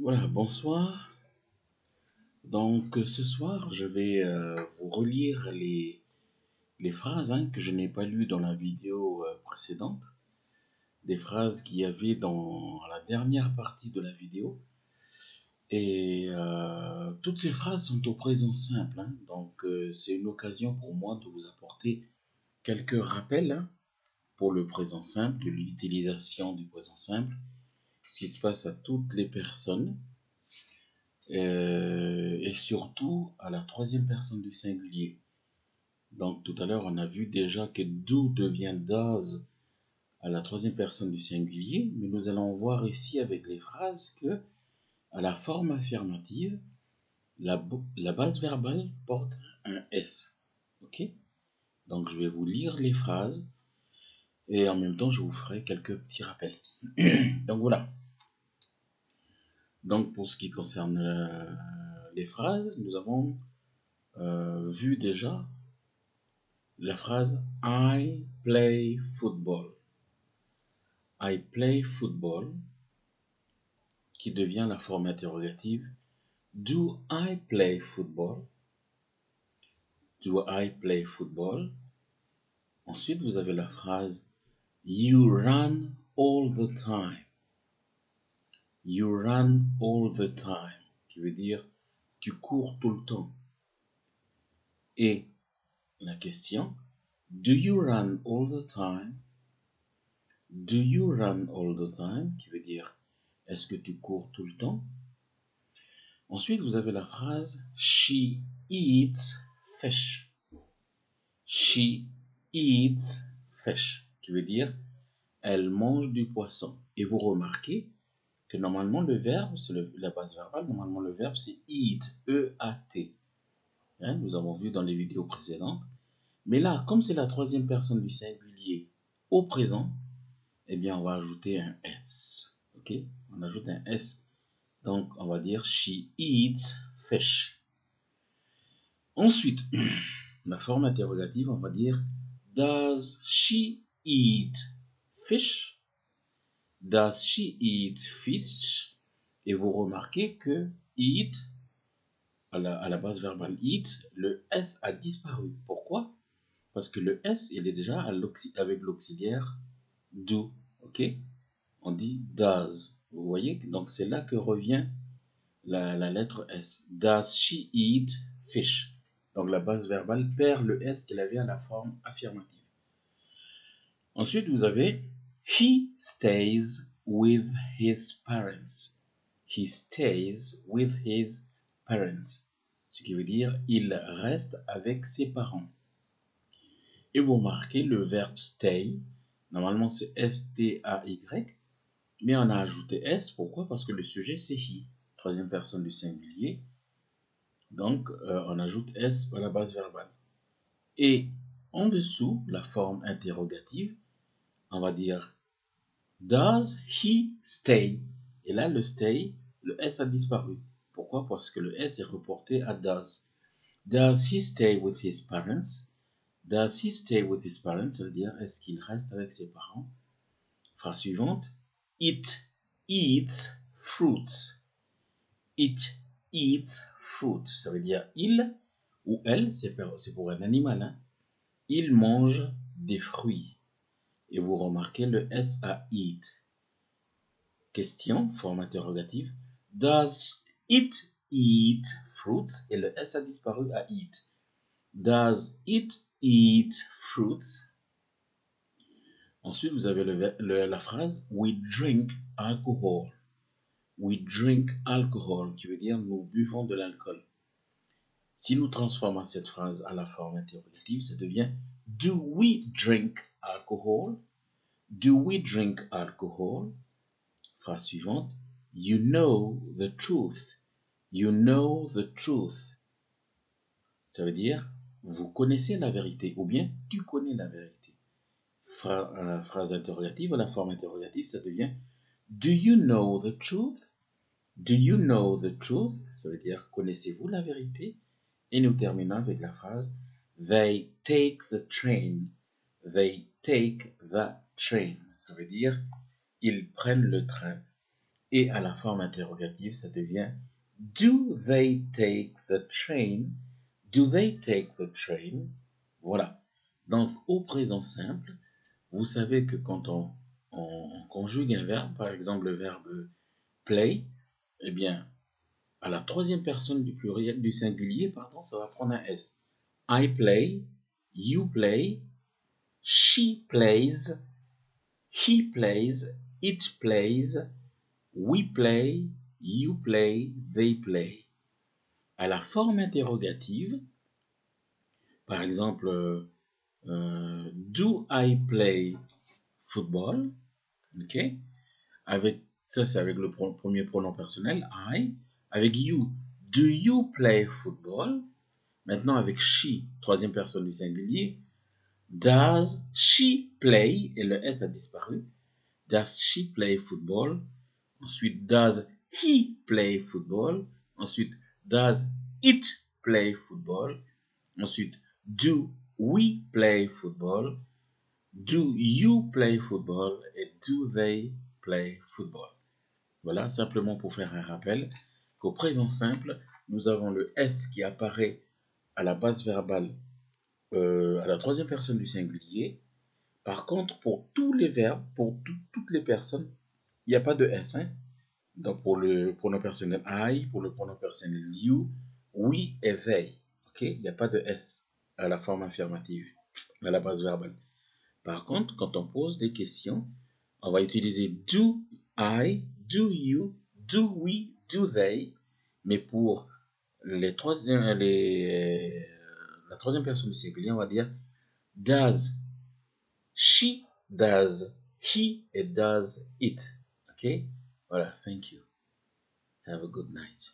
Voilà, bonsoir. Donc ce soir, je vais vous relire les phrases que je n'ai pas lues dans la vidéo précédente. Des phrases qu'il y avait dans la dernière partie de la vidéo. Et toutes ces phrases sont au présent simple. Donc c'est une occasion pour moi de vous apporter quelques rappels pour le présent simple, de l'utilisation du présent simple, ce qui se passe à toutes les personnes. Et surtout à la troisième personne du singulier. Donc tout à l'heure, on a vu déjà que do devient does à la troisième personne du singulier, mais nous allons voir ici avec les phrases que à la forme affirmative, la base verbale porte un S. Ok? Donc je vais vous lire les phrases et en même temps je vous ferai quelques petits rappels. Donc voilà. Donc pour ce qui concerne les phrases, nous avons vu déjà la phrase I play football. I play football qui devient la forme interrogative. Do I play football? Do I play football? Ensuite, vous avez la phrase You run all the time. You run all the time qui veut dire tu cours tout le temps. Et la question Do you run all the time? Do you run all the time qui veut dire est-ce que tu cours tout le temps? Ensuite, vous avez la phrase She eats fish. She eats fish qui veut dire elle mange du poisson. Et vous remarquez que normalement le verbe, c'est la base verbale, normalement le verbe c'est eat, E-A-T. Nous avons vu dans les vidéos précédentes. Mais là, comme c'est la troisième personne du singulier au présent, eh bien on va ajouter un S. Ok? On ajoute un S. Donc on va dire she eats fish. Ensuite, la forme interrogative, on va dire Does she eat fish? Does she eat fish? Et vous remarquez que eat, à la base verbale eat, le S a disparu. Pourquoi? Parce que le S, il est déjà avec l'auxiliaire do. Ok? On dit does. Vous voyez? Donc c'est là que revient la lettre S. Does she eat fish? Donc la base verbale perd le S qu'elle avait à la forme affirmative. Ensuite, vous avez He stays with his parents. He stays with his parents. Ce qui veut dire il reste avec ses parents. Et vous remarquez le verbe stay. Normalement, c'est S-T-A-Y. Mais on a ajouté S. Pourquoi? Parce que le sujet, c'est he. Troisième personne du singulier. Donc, on ajoute S à la base verbale. Et en dessous, la forme interrogative, on va dire Does he stay? Et là, le stay, le S a disparu. Pourquoi? Parce que le S est reporté à does. Does he stay with his parents? Does he stay with his parents? Ça veut dire, est-ce qu'il reste avec ses parents? Phrase suivante. It eats fruits. It eats fruit. Ça veut dire il ou elle, c'est pour un animal. Il mange des fruits. Et vous remarquez le S à eat. Question, forme interrogative. Does it eat fruits? Et le S a disparu à eat. Does it eat fruits? Ensuite, vous avez la phrase We drink alcohol. We drink alcohol, qui veut dire nous buvons de l'alcool. Si nous transformons cette phrase à la forme interrogative, ça devient Do we drink alcohol? Do we drink alcohol? Phrase suivante. You know the truth. You know the truth. Ça veut dire vous connaissez la vérité ou bien tu connais la vérité. Phrase interrogative, la forme interrogative, ça devient Do you know the truth? Do you know the truth? Ça veut dire connaissez-vous la vérité? Et nous terminons avec la phrase They take the train. They take the train. Ça veut dire ils prennent le train. Et à la forme interrogative, ça devient do they take the train? Do they take the train? Voilà. Donc, au présent simple, vous savez que quand on conjugue un verbe, par exemple le verbe play, eh bien, à la troisième personne du pluriel, du singulier, pardon, ça va prendre un S. I play, you play, she plays, he plays, it plays, we play, you play, they play. À la forme interrogative, par exemple, do I play football? Ok? Avec, ça, c'est avec le premier pronom personnel, I. Avec you, do you play football? Maintenant, avec she, troisième personne du singulier, does she play, et le S a disparu, does she play football? Ensuite, does he play football? Ensuite, does it play football? Ensuite, do we play football? Do you play football? Et do they play football? Voilà, simplement pour faire un rappel qu'au présent simple, nous avons le S qui apparaît à la base verbale à la troisième personne du singulier. Par contre, pour tous les verbes, pour toutes les personnes, il n'y a pas de S. Hein? Donc, pour le pronom personnel I, pour le pronom personnel you, we et they. Ok? Il n'y a pas de S à la forme affirmative, à la base verbale. Par contre, quand on pose des questions, on va utiliser do I, do you, do we, do they. Mais pour la troisième personne du singulier, on va dire does she, does he, et does it. Ok? Voilà, thank you. Have a good night.